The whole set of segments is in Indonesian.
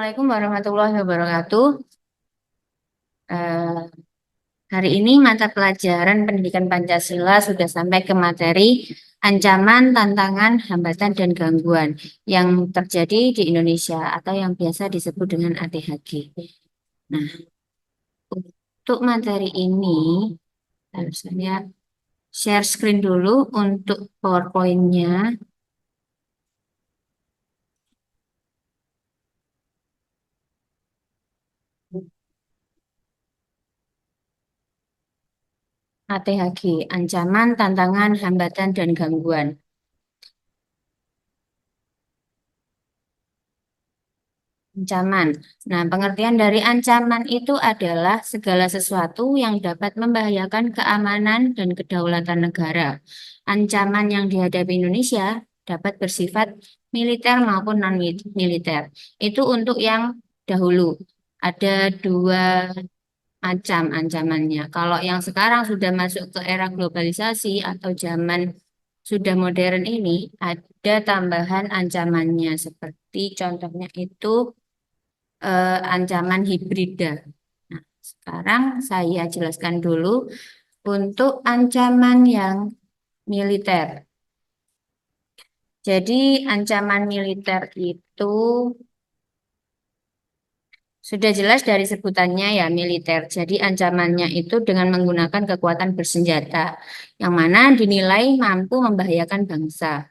Assalamualaikum warahmatullahi wabarakatuh. Eh, Hari ini mata pelajaran Pendidikan Pancasila sudah sampai ke materi ancaman, tantangan, hambatan, dan gangguan yang terjadi di Indonesia atau yang biasa disebut dengan ATHG. Nah, untuk materi ini, saya share screen dulu untuk PowerPoint-nya. ATHG, ancaman, tantangan, hambatan, dan gangguan. Ancaman. Nah, pengertian dari ancaman itu adalah segala sesuatu yang dapat membahayakan keamanan dan kedaulatan negara. Ancaman yang dihadapi Indonesia dapat bersifat militer maupun non-militer. Itu untuk yang dahulu. Ada dua macam ancamannya. Kalau yang sekarang sudah masuk ke era globalisasi atau zaman sudah modern ini, ada tambahan ancamannya seperti contohnya itu ancaman hibrida. Nah, sekarang saya jelaskan dulu untuk ancaman yang militer. Jadi ancaman militer itu sudah jelas dari sebutannya ya militer. Jadi ancamannya itu dengan menggunakan kekuatan bersenjata yang mana dinilai mampu membahayakan bangsa.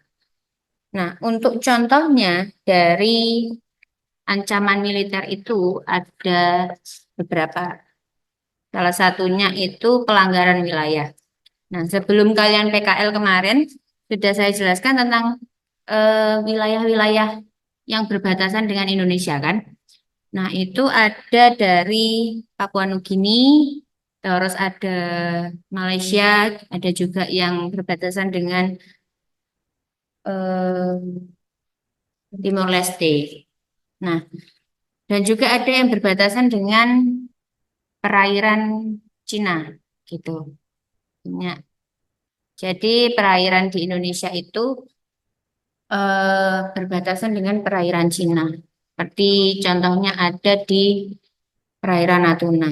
Nah, untuk contohnya dari ancaman militer itu ada beberapa. Salah satunya itu pelanggaran wilayah. Nah, sebelum kalian PKL kemarin, sudah saya jelaskan tentang wilayah-wilayah yang berbatasan dengan Indonesia kan. Nah, itu ada dari Papua Nugini, terus ada Malaysia, ada juga yang berbatasan dengan eh, Timor Leste. Nah, dan juga ada yang berbatasan dengan perairan Cina, gitu. Ya. Jadi perairan di Indonesia itu berbatasan dengan perairan Cina. Seperti contohnya ada di perairan Natuna.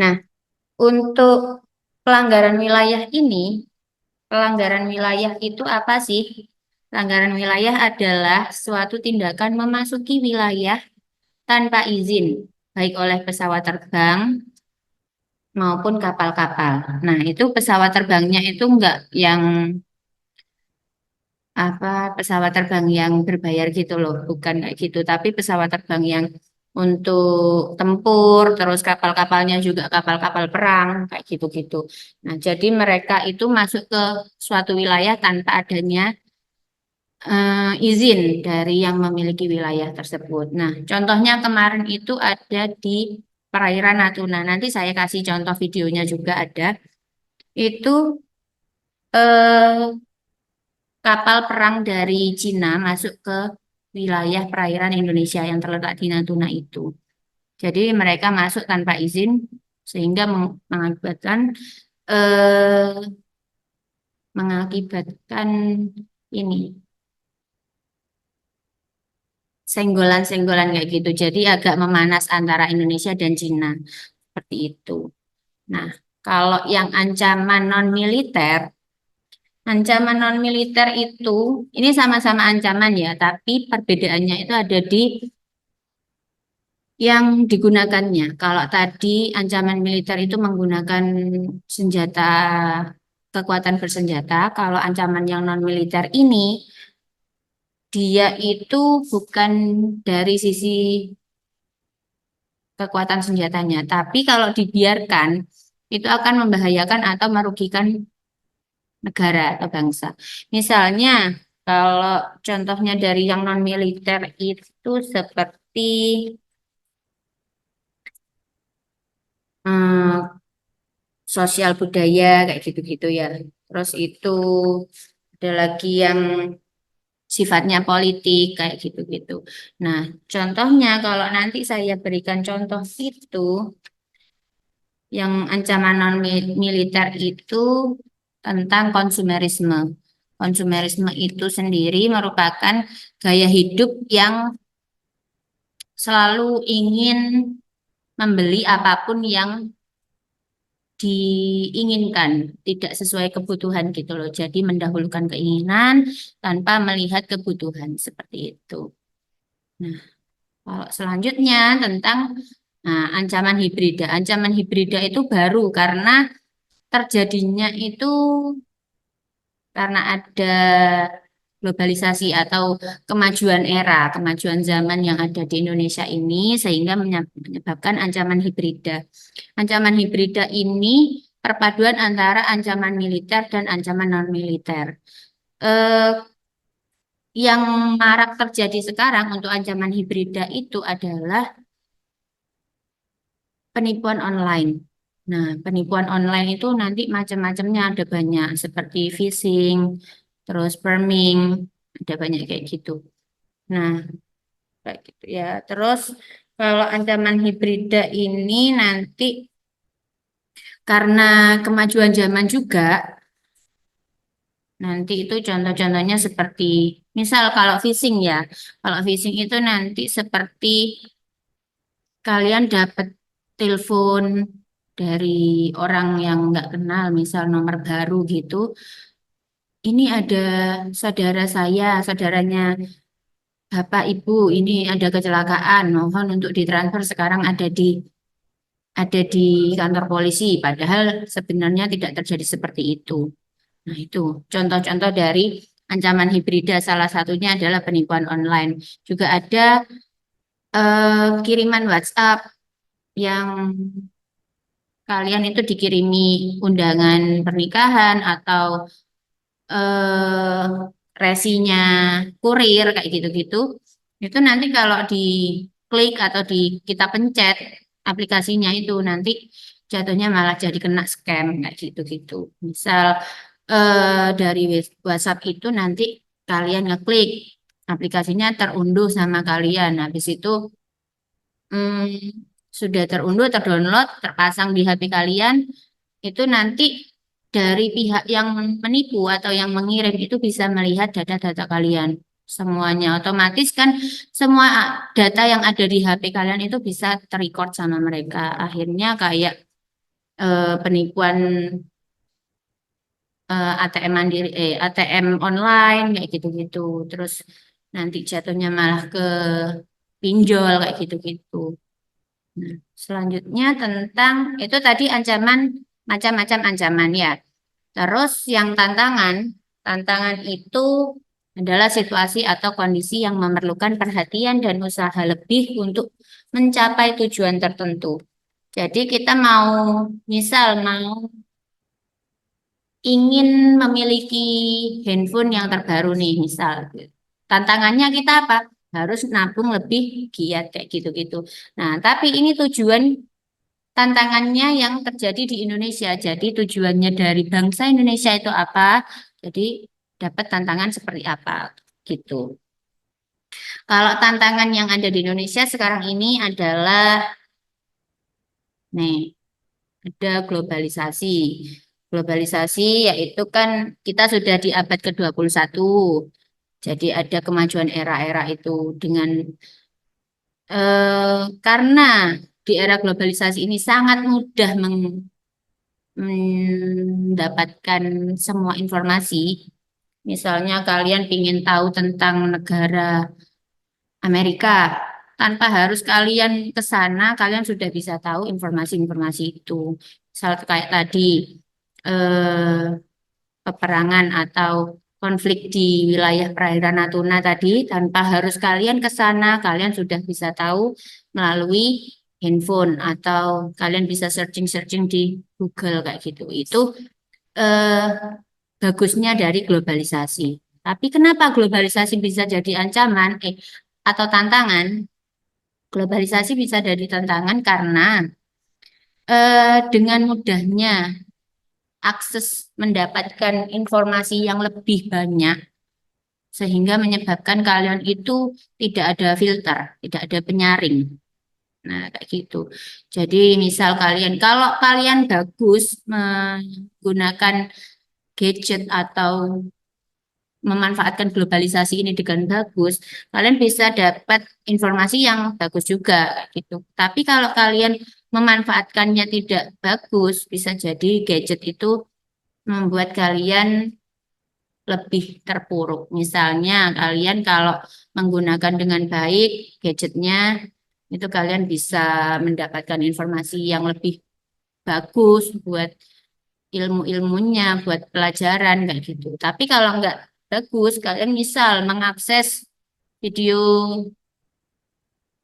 Nah, untuk pelanggaran wilayah ini, pelanggaran wilayah itu apa sih? Pelanggaran wilayah adalah suatu tindakan memasuki wilayah tanpa izin, baik oleh pesawat terbang maupun kapal-kapal. Nah, itu pesawat terbangnya itu enggak yang apa pesawat terbang yang berbayar gitu loh, bukan kayak gitu, tapi pesawat terbang yang untuk tempur, terus kapal-kapalnya juga kapal-kapal perang kayak gitu-gitu. Nah, jadi mereka itu masuk ke suatu wilayah tanpa adanya izin dari yang memiliki wilayah tersebut. Nah, contohnya kemarin itu ada di perairan Natuna. Nanti saya kasih contoh videonya juga ada. Itu eh, kapal perang dari Cina masuk ke wilayah perairan Indonesia yang terletak di Natuna itu. Jadi mereka masuk tanpa izin sehingga mengakibatkan eh, mengakibatkan ini senggolan-senggolan kayak gitu. Jadi agak memanas antara Indonesia dan Cina seperti itu. Nah, kalau yang ancaman non militer, ancaman non militer itu ini sama-sama ancaman ya, tapi perbedaannya itu ada di yang digunakannya. Kalau tadi ancaman militer itu menggunakan senjata kekuatan bersenjata, kalau ancaman yang non militer ini dia itu bukan dari sisi kekuatan senjatanya, tapi kalau dibiarkan itu akan membahayakan atau merugikan negara atau bangsa. Misalnya kalau contohnya dari yang non militer itu seperti hmm, sosial budaya kayak gitu-gitu ya. Terus itu ada lagi yang sifatnya politik kayak gitu-gitu. Nah, contohnya kalau nanti saya berikan contoh itu yang ancaman non militer itu tentang konsumerisme. Konsumerisme itu sendiri merupakan gaya hidup yang selalu ingin membeli apapun yang diinginkan, tidak sesuai kebutuhan gitu loh. Jadi mendahulukan keinginan tanpa melihat kebutuhan seperti itu. Nah, kalau selanjutnya tentang ancaman hibrida. Ancaman hibrida itu baru karena terjadinya itu karena ada globalisasi atau kemajuan zaman yang ada di Indonesia ini sehingga menyebabkan ancaman hibrida. Ancaman hibrida ini perpaduan antara ancaman militer dan ancaman non-militer. Eh, yang marak terjadi sekarang untuk ancaman hibrida itu adalah penipuan online. Nah, penipuan online itu nanti macam-macamnya ada banyak seperti phishing, terus sperming, ada banyak kayak gitu. Nah, kayak gitu ya. Terus kalau ancaman hibrida ini nanti karena kemajuan zaman juga, nanti itu contoh-contohnya seperti, misal kalau phishing ya, kalau phishing itu nanti seperti kalian dapat telepon dari orang yang nggak kenal, misal nomor baru gitu. Ini ada saudara saya, saudaranya Bapak Ibu, ini ada kecelakaan, mohon untuk ditransfer sekarang ada di kantor polisi, padahal sebenarnya tidak terjadi seperti itu. Nah, itu contoh-contoh dari ancaman hibrida. Salah satunya adalah penipuan online. Juga ada kiriman WhatsApp yang kalian itu dikirimi undangan pernikahan atau eh, resinya kurir kayak gitu-gitu. Itu nanti kalau diklik atau kita pencet aplikasinya itu nanti jatuhnya malah jadi kena scam kayak gitu-gitu. Misal dari WhatsApp itu nanti kalian ngeklik aplikasinya terunduh sama kalian. Habis itu hmm, sudah terunduh, terdownload, terpasang di HP kalian, itu nanti dari pihak yang menipu atau yang mengirim itu bisa melihat data-data kalian semuanya. Otomatis kan semua data yang ada di HP kalian itu bisa terrecord sama mereka. Akhirnya kayak penipuan ATM mandiri, ATM online kayak gitu-gitu. Terus nanti jatuhnya malah ke pinjol kayak gitu-gitu. Nah, selanjutnya tentang itu tadi ancaman macam-macam ancaman ya. Terus yang tantangan itu adalah situasi atau kondisi yang memerlukan perhatian dan usaha lebih untuk mencapai tujuan tertentu. Jadi kita misal mau ingin memiliki handphone yang terbaru nih, misal. Tantangannya kita apa? Harus nabung lebih giat kayak gitu-gitu. Nah, tapi ini tantangannya yang terjadi di Indonesia. Jadi tujuannya dari bangsa Indonesia itu apa? Jadi dapat tantangan seperti apa gitu. Kalau tantangan yang ada di Indonesia sekarang ini adalah nih, ada globalisasi. Globalisasi yaitu kan kita sudah di abad ke-21. Jadi ada kemajuan era-era itu dengan karena di era globalisasi ini sangat mudah mendapatkan semua informasi. Misalnya kalian ingin tahu tentang negara Amerika, tanpa harus kalian ke sana, kalian sudah bisa tahu informasi-informasi itu. Misal kayak tadi eh, peperangan atau konflik di wilayah perairan Natuna tadi, tanpa harus kalian ke sana, kalian sudah bisa tahu melalui handphone atau kalian bisa searching-searching di Google kayak gitu. Itu eh, bagusnya dari globalisasi. Tapi kenapa globalisasi bisa jadi ancaman atau tantangan? Globalisasi bisa jadi tantangan karena dengan mudahnya akses mendapatkan informasi yang lebih banyak sehingga menyebabkan kalian itu tidak ada filter, tidak ada penyaring. Nah, kayak gitu. Jadi misal kalau kalian bagus menggunakan gadget atau memanfaatkan globalisasi ini dengan bagus, kalian bisa dapat informasi yang bagus juga gitu. Tapi kalau kalian memanfaatkannya tidak bagus, bisa jadi gadget itu membuat kalian lebih terpuruk. Misalnya kalian kalau menggunakan dengan baik gadgetnya, itu kalian bisa mendapatkan informasi yang lebih bagus buat ilmu-ilmunya, buat pelajaran kayak gitu. Tapi kalau nggak bagus, kalian misal mengakses video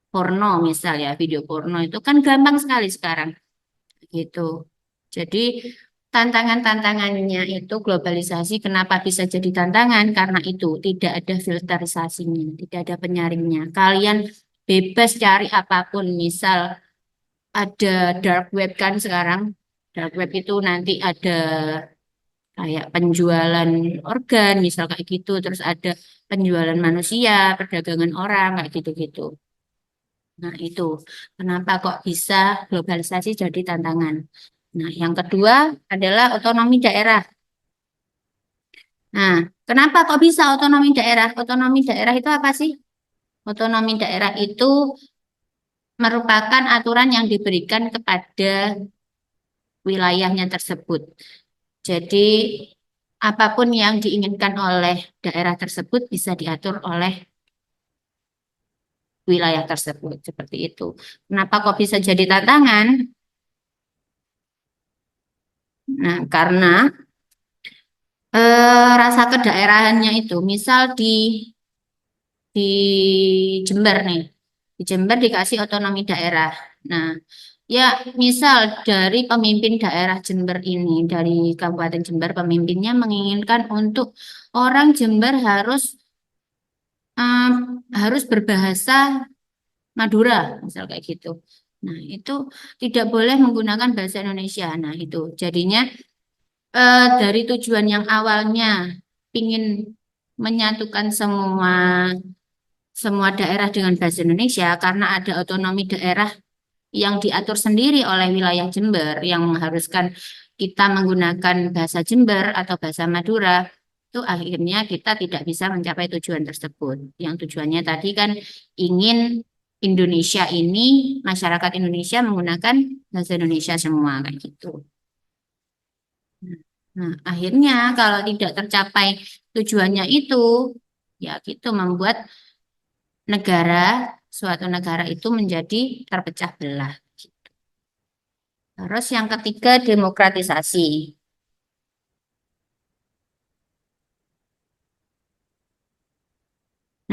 porno misal ya, video porno itu kan gampang sekali sekarang gitu. Jadi tantangan-tantangannya itu globalisasi kenapa bisa jadi tantangan? Karena itu tidak ada filterisasinya, tidak ada penyaringnya. Kalian bebas cari apapun, misal ada dark web kan sekarang. Dark web itu nanti ada kayak penjualan organ, misal kayak gitu. Terus ada penjualan manusia, perdagangan orang, kayak gitu-gitu. Nah, itu kenapa kok bisa globalisasi jadi tantangan. Nah, yang kedua adalah otonomi daerah. Nah, kenapa kok bisa otonomi daerah? Otonomi daerah itu apa sih? Otonomi daerah itu merupakan aturan yang diberikan kepada wilayahnya tersebut. Jadi, apapun yang diinginkan oleh daerah tersebut bisa diatur oleh wilayah tersebut. Seperti itu. Kenapa kok bisa jadi tantangan? Nah, karena rasa kedaerahannya itu, misal di Jember nih, di Jember dikasih otonomi daerah. Nah, ya misal dari pemimpin daerah Jember ini, dari Kabupaten Jember, pemimpinnya menginginkan untuk orang Jember em, harus berbahasa Madura, misal kayak gitu. Nah, itu tidak boleh menggunakan bahasa Indonesia. Nah, itu jadinya dari tujuan yang awalnya ingin menyatukan semua daerah dengan bahasa Indonesia karena ada otonomi daerah yang diatur sendiri oleh wilayah Jember yang mengharuskan kita menggunakan bahasa Jember atau bahasa Madura, itu akhirnya kita tidak bisa mencapai tujuan tersebut. Yang tujuannya tadi kan ingin Indonesia ini, masyarakat Indonesia menggunakan bahasa Indonesia semua kayak gitu. Nah, akhirnya kalau tidak tercapai tujuannya itu, ya gitu membuat negara, suatu negara itu menjadi terpecah belah. Terus yang ketiga, demokratisasi.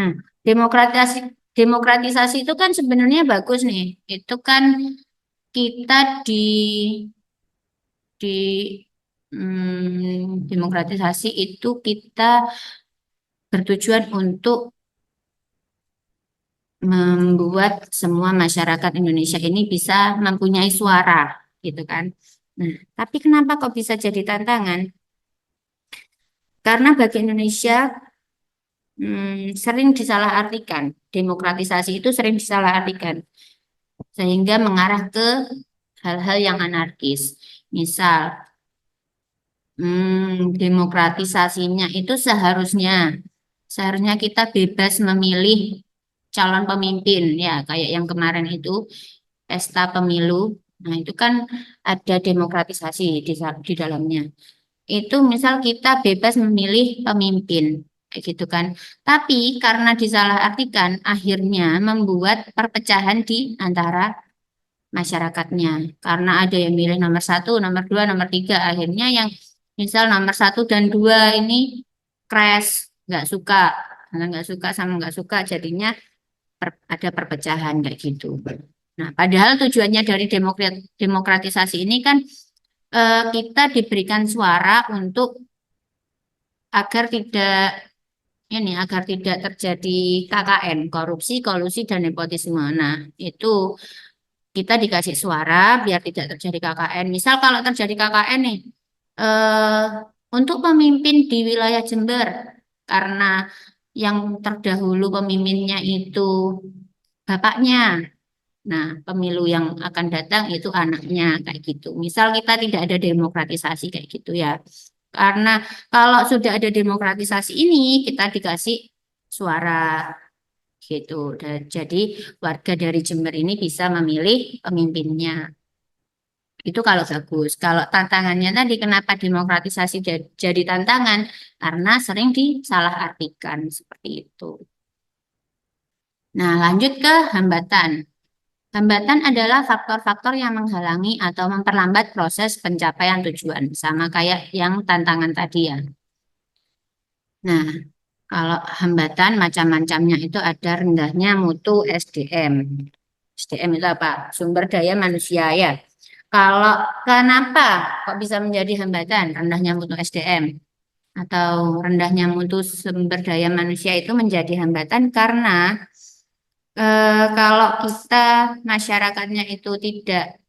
Nah, demokratisasi demokratisasi itu kan sebenarnya bagus nih. Itu kan kita di demokratisasi itu kita bertujuan untuk membuat semua masyarakat Indonesia ini bisa mempunyai suara, gitu kan. Nah, tapi kenapa kok bisa jadi tantangan? Karena bagi Indonesia sering disalahartikan. Demokratisasi itu sering disalahartikan sehingga mengarah ke hal-hal yang anarkis. Misal, demokratisasinya itu seharusnya kita bebas memilih calon pemimpin ya, kayak yang kemarin itu pesta pemilu. Nah, itu kan ada demokratisasi di dalamnya. Itu misal kita bebas memilih pemimpin kayak gitu kan. Tapi karena disalahartikan akhirnya membuat perpecahan di antara masyarakatnya. Karena ada yang milih nomor satu, nomor dua, nomor tiga. Akhirnya yang misal nomor satu dan dua ini crash, nggak suka. Karena nggak suka sama nggak suka jadinya ada perpecahan kayak gitu. Nah, padahal tujuannya dari demokratisasi ini kan kita diberikan suara untuk agar tidak terjadi KKN, korupsi, kolusi, dan nepotisme. Nah, itu kita dikasih suara biar tidak terjadi KKN. Misal kalau terjadi KKN nih, eh, untuk pemimpin di wilayah Jember, karena yang terdahulu pemimpinnya itu bapaknya. Nah, pemilu yang akan datang itu anaknya kayak gitu. Misal kita tidak ada demokratisasi kayak gitu ya. Karena kalau sudah ada demokratisasi ini, kita dikasih suara gitu. Dan jadi warga dari Jember ini bisa memilih pemimpinnya. Itu kalau bagus. Kalau tantangannya tadi, kenapa demokratisasi jadi tantangan? Karena sering disalahartikan seperti itu. Nah, lanjut ke hambatan. Hambatan adalah faktor-faktor yang menghalangi atau memperlambat proses pencapaian tujuan. Sama kayak yang tantangan tadi ya. Nah, kalau hambatan macam-macamnya itu ada rendahnya mutu SDM. SDM itu apa? Sumber daya manusia ya. Kalau kenapa kok bisa menjadi hambatan rendahnya mutu SDM atau rendahnya mutu sumber daya manusia itu menjadi hambatan karena kalau kita masyarakatnya itu tidak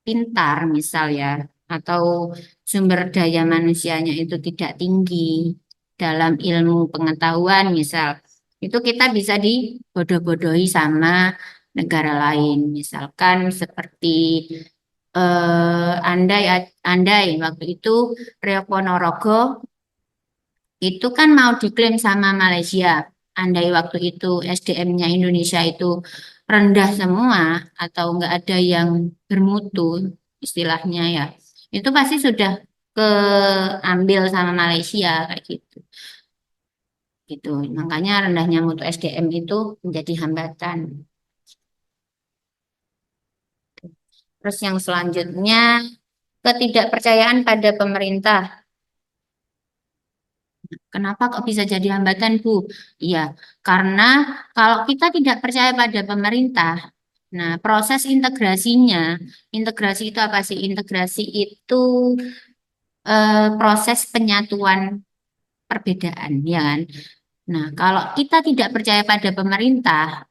pintar misal ya, atau sumber daya manusianya itu tidak tinggi dalam ilmu pengetahuan misal, itu kita bisa dibodoh-bodohi sama negara lain. Misalkan seperti andai waktu itu Priok Ponorogo itu kan mau diklaim sama Malaysia. Andai waktu itu SDM-nya Indonesia itu rendah semua atau nggak ada yang bermutu istilahnya ya. Itu pasti sudah keambil sama Malaysia kayak gitu. Gitu. Makanya rendahnya mutu SDM itu menjadi hambatan. Terus yang selanjutnya ketidakpercayaan pada pemerintah. Kenapa kok bisa jadi hambatan, Bu? Iya, karena kalau kita tidak percaya pada pemerintah, nah proses integrasinya, integrasi itu apa sih? Integrasi itu proses penyatuan perbedaan, ya kan? Nah, kalau kita tidak percaya pada pemerintah,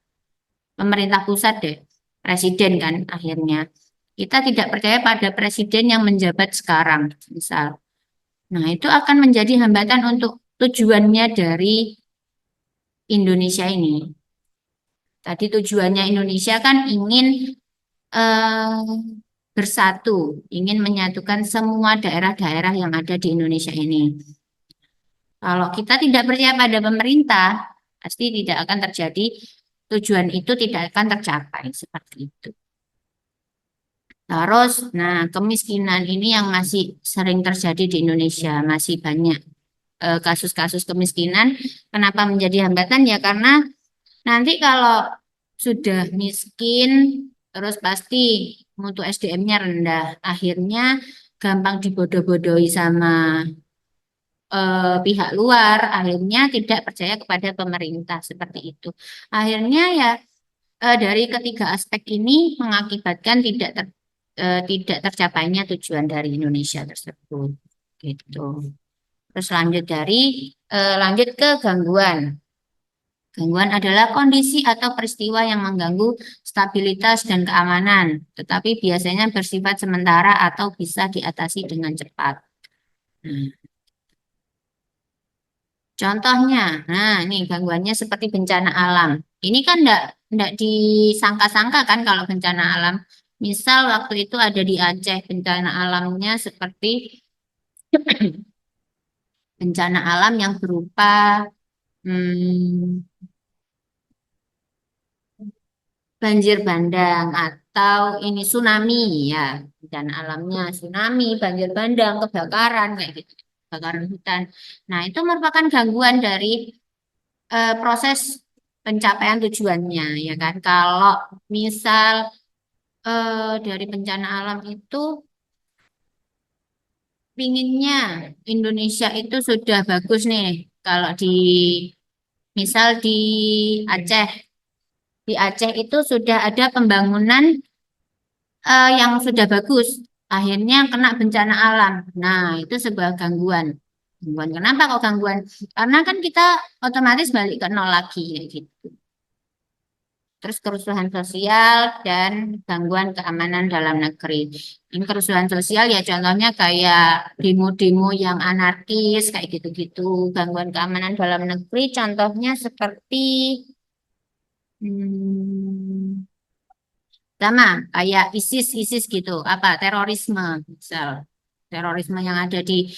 pemerintah pusat deh, presiden kan akhirnya, kita tidak percaya pada presiden yang menjabat sekarang, misal. Nah, itu akan menjadi hambatan untuk tujuannya dari Indonesia ini. Tadi tujuannya Indonesia kan ingin eh, bersatu, ingin menyatukan semua daerah-daerah yang ada di Indonesia ini. Kalau kita tidak percaya pada pemerintah, pasti tidak akan terjadi, tujuan itu tidak akan tercapai seperti itu. Terus, nah kemiskinan ini yang masih sering terjadi di Indonesia, masih banyak kasus-kasus kemiskinan. Kenapa menjadi hambatan? Ya karena nanti kalau sudah miskin, terus pasti mutu SDM-nya rendah. Akhirnya gampang dibodoh-bodohi sama pihak luar. Akhirnya tidak percaya kepada pemerintah seperti itu. Akhirnya ya dari ketiga aspek ini mengakibatkan tidak tercapainya tujuan dari Indonesia tersebut. Gitu. Terus lanjut ke gangguan. Gangguan adalah kondisi atau peristiwa yang mengganggu stabilitas dan keamanan, tetapi biasanya bersifat sementara atau bisa diatasi dengan cepat. Nah, contohnya, nah ini gangguannya seperti bencana alam. Ini kan enggak disangka-sangka kan kalau bencana alam. Misal waktu itu ada di Aceh bencana alamnya seperti bencana alam yang berupa hmm, banjir bandang atau ini tsunami ya, bencana alamnya tsunami, banjir bandang, kebakaran kayak gitu, kebakaran hutan. Nah, itu merupakan gangguan dari proses pencapaian tujuannya ya kan. Kalau misal dari bencana alam itu pinginnya Indonesia itu sudah bagus nih. Kalau misal Aceh, di Aceh itu sudah ada pembangunan yang sudah bagus, akhirnya kena bencana alam. Nah, itu sebuah gangguan. Gangguan kenapa kok gangguan? Karena kan kita otomatis balik ke nol lagi ya gitu. Terus kerusuhan sosial dan gangguan keamanan dalam negeri. Ini kerusuhan sosial ya contohnya kayak demo-demo yang anarkis kayak gitu-gitu. Gangguan keamanan dalam negeri contohnya seperti hmm, sama kayak ISIS gitu, apa terorisme misal. terorisme yang ada di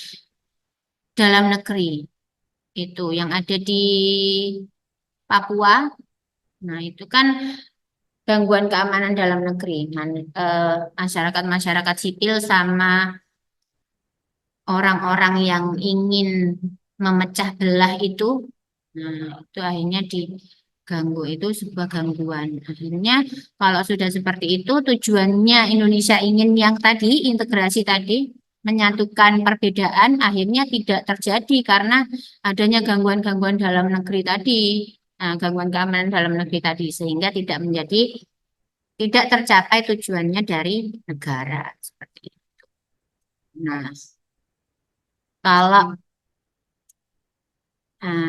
dalam negeri itu, yang ada di Papua. Nah, itu kan gangguan keamanan dalam negeri, masyarakat-masyarakat sipil sama orang-orang yang ingin memecah belah itu, nah itu akhirnya diganggu, itu sebuah gangguan. Akhirnya kalau sudah seperti itu, tujuannya Indonesia ingin yang tadi, integrasi tadi, menyatukan perbedaan, akhirnya tidak terjadi karena adanya gangguan-gangguan dalam negeri tadi, gangguan keamanan dalam negeri tadi, sehingga tidak tercapai tujuannya dari negara seperti itu. Nah, kalau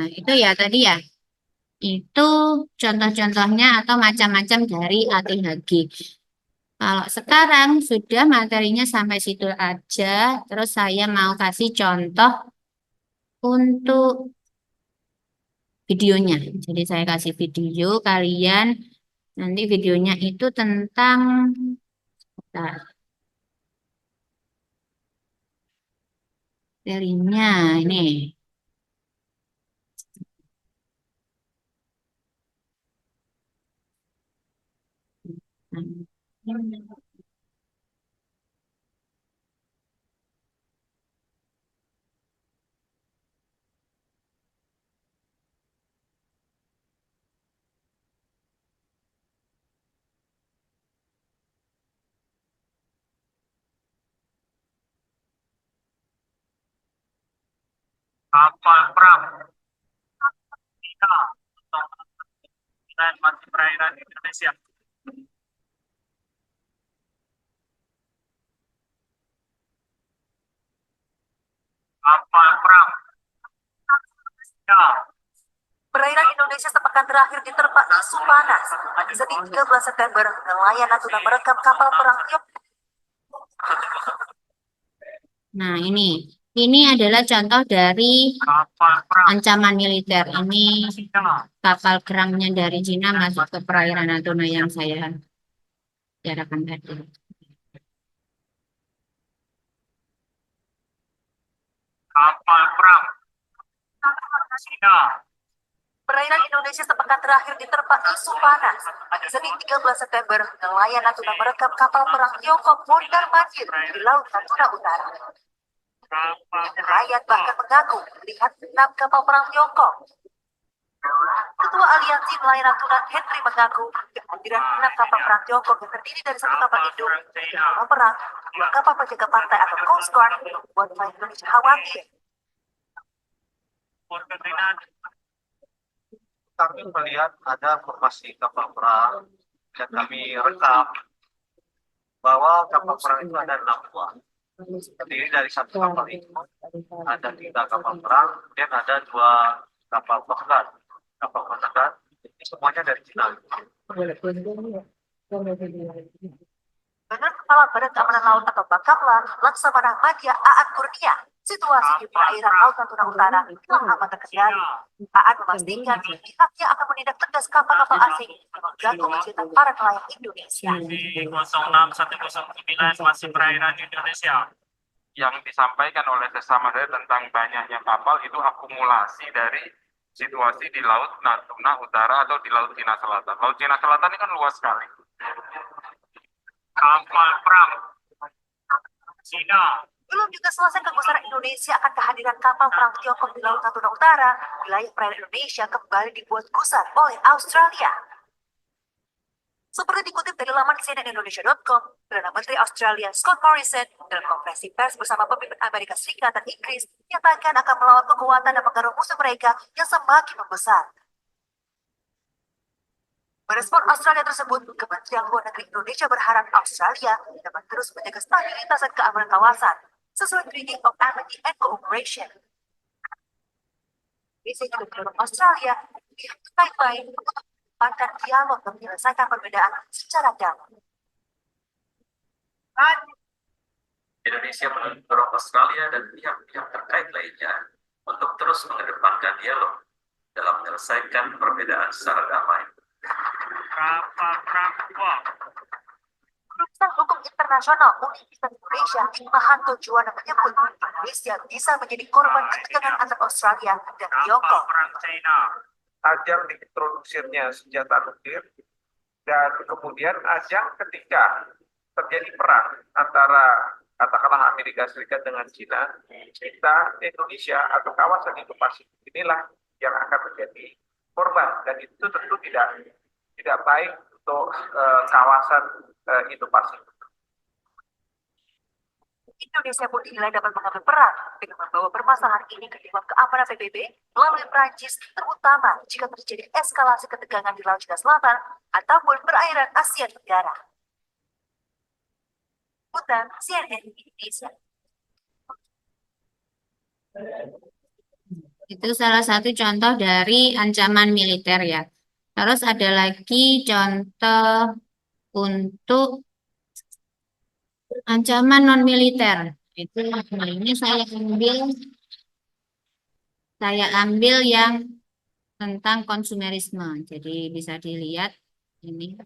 itu ya tadi ya, itu contoh-contohnya atau macam-macam dari ATHG. Kalau sekarang sudah materinya sampai situ aja, terus saya mau kasih contoh untuk videonya. Jadi saya kasih video, kalian nanti videonya itu tentang, bentar, materinya ini. Kapal perang Cina dan mati perairan Indonesia. Kapal perang Cina. Perairan Indonesia sepekan terakhir diterpa isu panas. Pada Senin 13 September, nelayan Natuna merekam kapal perang Tiongkok. Nah, ini adalah contoh dari ancaman militer. Ini kapal perangnya dari Cina masuk ke perairan Natuna yang saya bicarakan tadi. Kapal perang Cina. Perairan Indonesia sepekan terakhir diterpa isu panas. Pada Senin 13 September, nelayan Natuna merekam kapal perang Tiongkok mondar-mandir di Laut Natuna Utara. Nelayan bahkan mengaku melihat 6 kapal perang Tiongkok. Ketua Aliansi Nelayan Natuna, Henry, mengaku kehadiran 6 kapal perang Tiongkok yang terdiri dari 1 kapal induk, kapal perang, 2 kapal penjaga pantai atau Coast Guard, membuat nelayan Indonesia khawatir. Kami melihat ada formasi kapal perang yang kami rekam bahwa kapal perang itu ada 6 buah. Terdiri dari 1 kapal itu ada 3 kapal perang dan ada 2 kapal pengegat. Kapal pengegat ini semuanya dari Cina. Menurut Kepala Badan Keamanan Laut atau Bakamla, Laksamana Madya Aat Kurnia, situasi di perairan Laut Natuna Utara telah aman terkendali. Aat memastikan pihaknya akan menindak tegas kapal-kapal asing yang mengganggu kegiatan para nelayan Indonesia. 06109 masih perairan Indonesia. Yang disampaikan oleh sesama saya tentang banyaknya kapal itu akumulasi dari situasi di Laut Natuna Utara atau di Laut Cina Selatan. Laut Cina Selatan ini kan luas sekali. Kapal perang Cina. Belum juga selesai kegusaran Indonesia akan kehadiran kapal perang Tiongkok di Laut Natuna Utara, wilayah perairan Indonesia kembali dibuat gusar oleh Australia. Seperti dikutip dari laman cnnindonesia.com, Perdana Menteri Australia Scott Morrison dalam konferensi pers bersama pemimpin Amerika Serikat dan Inggris menyatakan akan melawan kekuatan dan pengaruh musuh mereka yang semakin membesar. Merespon Australia tersebut, Kementerian Luar Negeri Indonesia berharap Australia dapat terus menjaga stabilitas dan keamanan kawasan sesuai Treaty of Amity and Cooperation. Bisa juga mendorong Australia pihak Taiwan untuk mengedepankan dialog dan menyelesaikan perbedaan secara damai. Indonesia mendorong Australia dan pihak-pihak terkait lainnya untuk terus mengedepankan dialog dalam menyelesaikan perbedaan secara damai. Kapal perang Sang hukum internasional Universitas Indonesia Hikmahanto Juwana menyebut Indonesia bisa menjadi korban ketegangan antara Australia dan Tiongkok. Ajang diintroduksinya senjata nuklir dan kemudian ajang ketika terjadi perang antara katakanlah Amerika Serikat dengan Cina, kita Indonesia atau kawasan Indo-Pasifik inilah yang akan menjadi korban dan itu tentu tidak baik untuk kawasan Indo-Pasifik. Indonesia pun dinilai dapat mengambil peran dengan membawa permasalahan ini ke Dewan Keamanan PBB melalui Prancis, terutama jika terjadi eskalasi ketegangan di Laut Cina Selatan ataupun perairan Asia Tenggara. Putan CNN Indonesia. Itu salah satu contoh dari ancaman militer ya. Terus ada lagi contoh untuk ancaman non militer. Itu nah ini saya ambil yang tentang konsumerisme. Jadi bisa dilihat ini.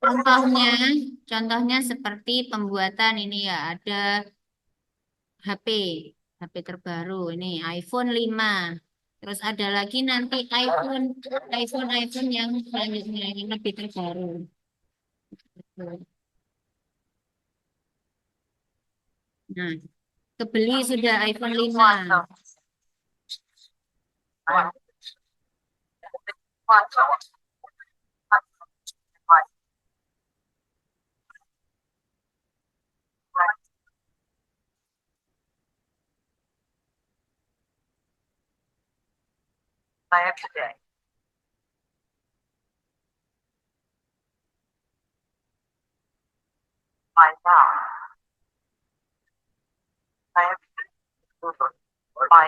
Contohnya, contohnya seperti pembuatan ini ya, ada HP, HP terbaru ini iPhone 5. Terus ada lagi nanti iPhone yang selanjutnya yang lebih terbaru. Nah, kebeli sudah iPhone 5. I am today. My now. I am my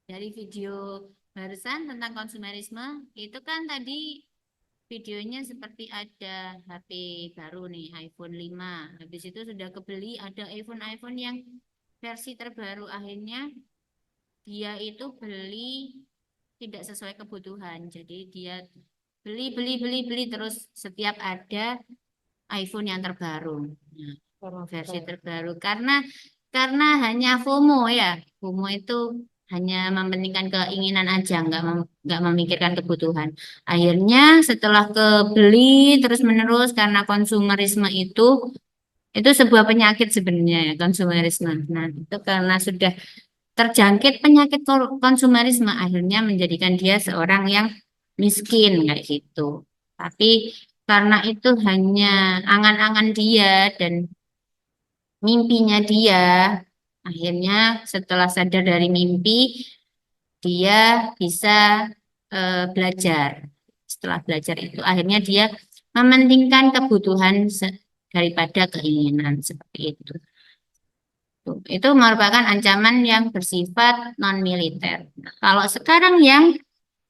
dari video barusan tentang konsumerisme, itu kan tadi videonya seperti ada HP baru nih, iPhone 5. Habis itu sudah kebeli ada iPhone yang versi terbaru. Akhirnya dia itu beli tidak sesuai kebutuhan. Jadi dia beli terus setiap ada iPhone yang terbaru. Nah, versi terbaru karena hanya FOMO ya. FOMO itu hanya mementingkan keinginan aja, nggak memikirkan kebutuhan. Akhirnya setelah kebeli terus-menerus karena konsumerisme itu sebuah penyakit sebenarnya ya, konsumerisme. Nah, itu karena sudah terjangkit penyakit konsumerisme akhirnya menjadikan dia seorang yang miskin kayak gitu. Tapi karena itu hanya angan-angan dia dan mimpinya dia, akhirnya setelah sadar dari mimpi, dia bisa belajar. Setelah belajar itu, akhirnya dia mementingkan kebutuhan daripada keinginan seperti itu. Itu merupakan ancaman yang bersifat non-militer. Nah, kalau sekarang yang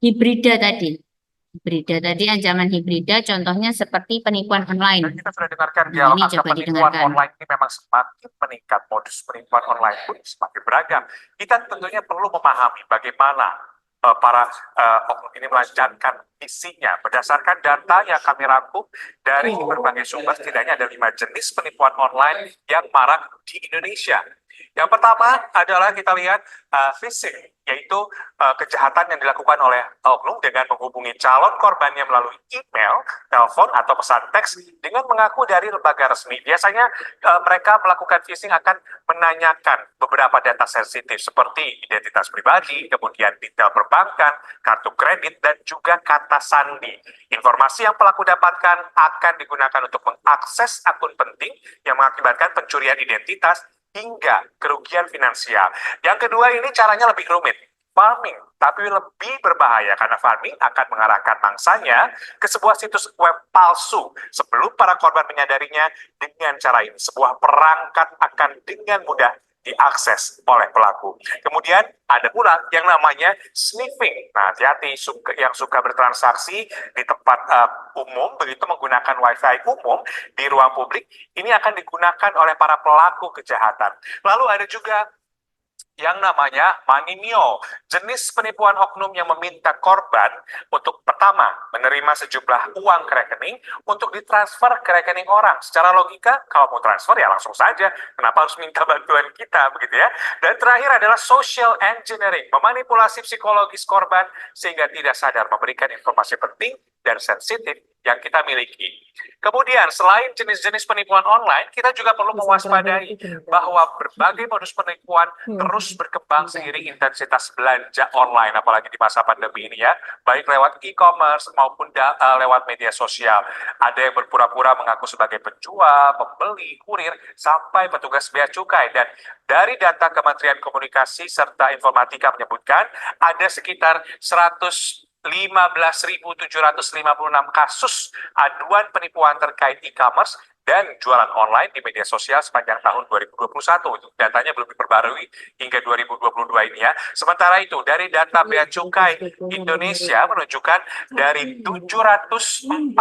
hibrida tadi ancaman hibrida, contohnya seperti penipuan online. Dan kita sudah dengarkan Nah, dialog ini angka coba penipuan didengarkan. online ini memang semakin meningkat. Modus penipuan online pun semakin beragam. Kita tentunya perlu memahami bagaimana para oknum ini melancarkan isinya. Berdasarkan data yang kami rangkum dari berbagai sumber, setidaknya ada 5 jenis penipuan online yang marak di Indonesia. Yang pertama adalah kita lihat phishing, yaitu kejahatan yang dilakukan oleh oknum dengan menghubungi calon korbannya melalui email, telepon, atau pesan teks dengan mengaku dari lembaga resmi. Biasanya mereka melakukan phishing akan menanyakan beberapa data sensitif seperti identitas pribadi, kemudian detail perbankan, kartu kredit, dan juga kata sandi. Informasi yang pelaku dapatkan akan digunakan untuk mengakses akun penting yang mengakibatkan pencurian identitas hingga kerugian finansial. Yang kedua ini caranya lebih rumit. Farming, tapi lebih berbahaya karena farming akan mengarahkan mangsanya ke sebuah situs web palsu. Sebelum para korban menyadarinya, dengan cara ini sebuah perangkat akan dengan mudah diakses oleh pelaku. Kemudian ada pula yang namanya sniffing. Nah, hati-hati yang suka bertransaksi di tempat umum, begitu menggunakan wifi umum di ruang publik, ini akan digunakan oleh para pelaku kejahatan. Lalu ada juga yang namanya money mule, jenis penipuan oknum yang meminta korban untuk pertama menerima sejumlah uang ke rekening untuk ditransfer ke rekening orang. Secara logika, kalau mau transfer ya langsung saja, kenapa harus minta bantuan kita, begitu ya. Dan terakhir adalah social engineering, memanipulasi psikologis korban sehingga tidak sadar memberikan informasi penting dan sensitif yang kita miliki. Kemudian, selain jenis-jenis penipuan online, kita juga perlu mewaspadai bahwa berbagai modus penipuan terus berkembang seiring intensitas belanja online, apalagi di masa pandemi ini ya, baik lewat e-commerce maupun lewat media sosial. Ada yang berpura-pura mengaku sebagai penjual, pembeli, kurir, sampai petugas bea cukai. Dan dari data Kementerian Komunikasi serta Informatika menyebutkan ada sekitar 15.756 kasus aduan penipuan terkait e-commerce dan jualan online di media sosial sepanjang tahun 2021. Datanya belum diperbarui hingga 2022 ini ya. Sementara itu, dari data Bea Cukai Indonesia menunjukkan dari 714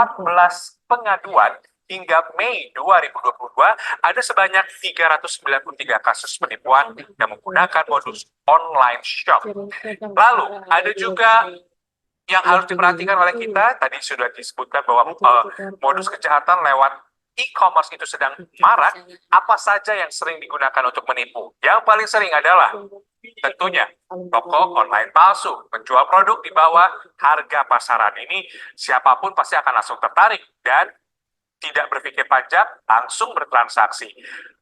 pengaduan hingga Mei 2022 ada sebanyak 393 kasus penipuan yang menggunakan modus online shop. Lalu ada juga yang harus diperhatikan oleh kita, tadi sudah disebutkan bahwa modus kejahatan lewat e-commerce itu sedang marak. Apa saja yang sering digunakan untuk menipu? Yang paling sering adalah tentunya toko online palsu, menjual produk di bawah harga pasaran. Ini siapapun pasti akan langsung tertarik dan tidak berpikir panjang, langsung bertransaksi.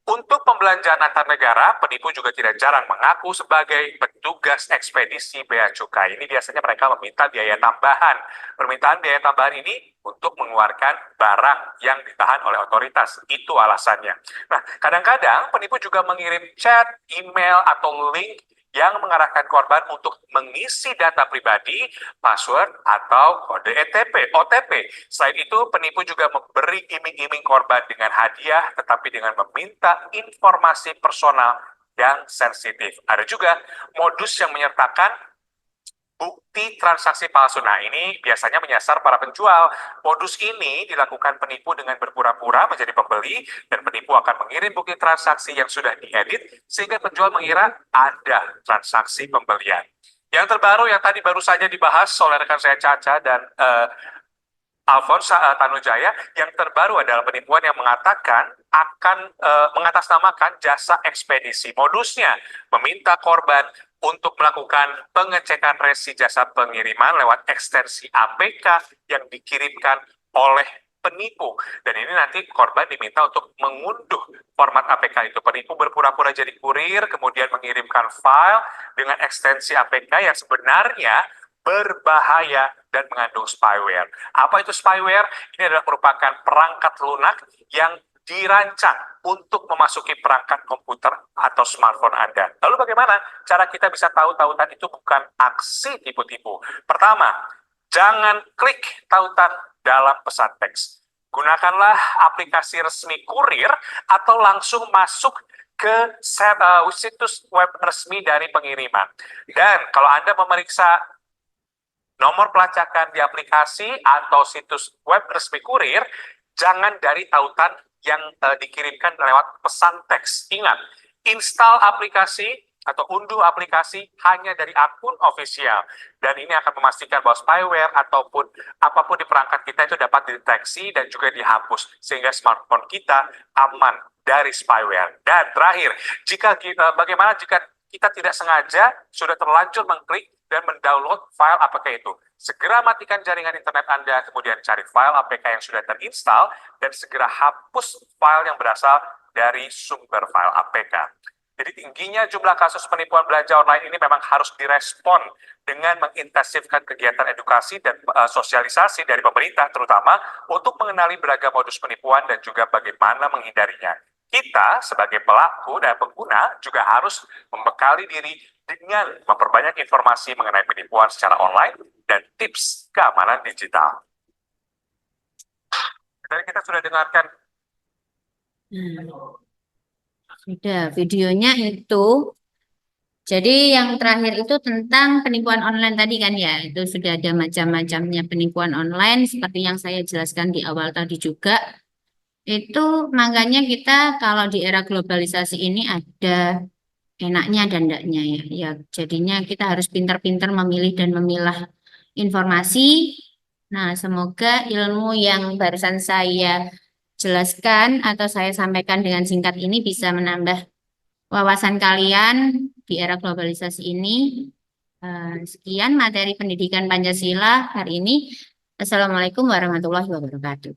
Untuk pembelanjaan antar negara, penipu juga tidak jarang mengaku sebagai petugas ekspedisi bea cukai. Ini biasanya mereka meminta biaya tambahan. Permintaan biaya tambahan ini untuk mengeluarkan barang yang ditahan oleh otoritas. Itu alasannya. Nah, kadang-kadang penipu juga mengirim chat, email, atau link yang mengarahkan korban untuk mengisi data pribadi, password, atau kode OTP. Selain itu, penipu juga memberi iming-iming korban dengan hadiah, tetapi dengan meminta informasi personal yang sensitif. Ada juga modus yang menyertakan bukti transaksi palsu. Nah, ini biasanya menyasar para penjual. Modus ini dilakukan penipu dengan berpura-pura menjadi pembeli, dan penipu akan mengirim bukti transaksi yang sudah diedit sehingga penjual mengira ada transaksi pembelian. Yang terbaru yang tadi baru saja dibahas oleh rekan saya Caca dan Alphonse Tanujaya, yang terbaru adalah penipuan yang mengatakan akan mengatasnamakan jasa ekspedisi. Modusnya meminta korban untuk melakukan pengecekan resi jasa pengiriman lewat ekstensi APK yang dikirimkan oleh penipu. Dan ini nanti korban diminta untuk mengunduh format APK itu. Penipu berpura-pura jadi kurir, kemudian mengirimkan file dengan ekstensi APK yang sebenarnya berbahaya dan mengandung spyware. Apa itu spyware? Ini adalah merupakan perangkat lunak yang dirancang untuk memasuki perangkat komputer atau smartphone Anda. Lalu bagaimana cara kita bisa tahu tautan itu bukan aksi tipu-tipu? Pertama, jangan klik tautan dalam pesan teks. Gunakanlah aplikasi resmi kurir atau langsung masuk ke situs web resmi dari pengiriman. Dan kalau Anda memeriksa nomor pelacakan di aplikasi atau situs web resmi kurir, jangan dari tautan yang dikirimkan lewat pesan teks. Ingat, install aplikasi atau unduh aplikasi hanya dari akun official. Dan ini akan memastikan bahwa spyware ataupun apapun di perangkat kita itu dapat dideteksi dan juga dihapus, sehingga smartphone kita aman dari spyware. Dan terakhir, bagaimana jika kita tidak sengaja sudah terlanjur mengklik dan mendownload file APK itu? Segera matikan jaringan internet Anda, kemudian cari file APK yang sudah terinstall, dan segera hapus file yang berasal dari sumber file APK. Jadi tingginya jumlah kasus penipuan belanja online ini memang harus direspon dengan mengintensifkan kegiatan edukasi dan sosialisasi dari pemerintah, terutama untuk mengenali beragam modus penipuan dan juga bagaimana menghindarinya. Kita sebagai pelaku dan pengguna juga harus membekali diri dengan memperbanyak informasi mengenai penipuan secara online dan tips keamanan digital. Tadi kita sudah dengarkan. Sudah, videonya itu. Jadi yang terakhir itu tentang penipuan online tadi kan ya. Itu sudah ada macam-macamnya penipuan online seperti yang saya jelaskan di awal tadi juga. Itu makanya kita kalau di era globalisasi ini ada enaknya dan enggaknya ya. Ya, jadinya kita harus pintar-pintar memilih dan memilah informasi. Nah, semoga ilmu yang barusan saya jelaskan atau saya sampaikan dengan singkat ini bisa menambah wawasan kalian di era globalisasi ini. Sekian materi pendidikan Pancasila hari ini. Assalamualaikum warahmatullahi wabarakatuh.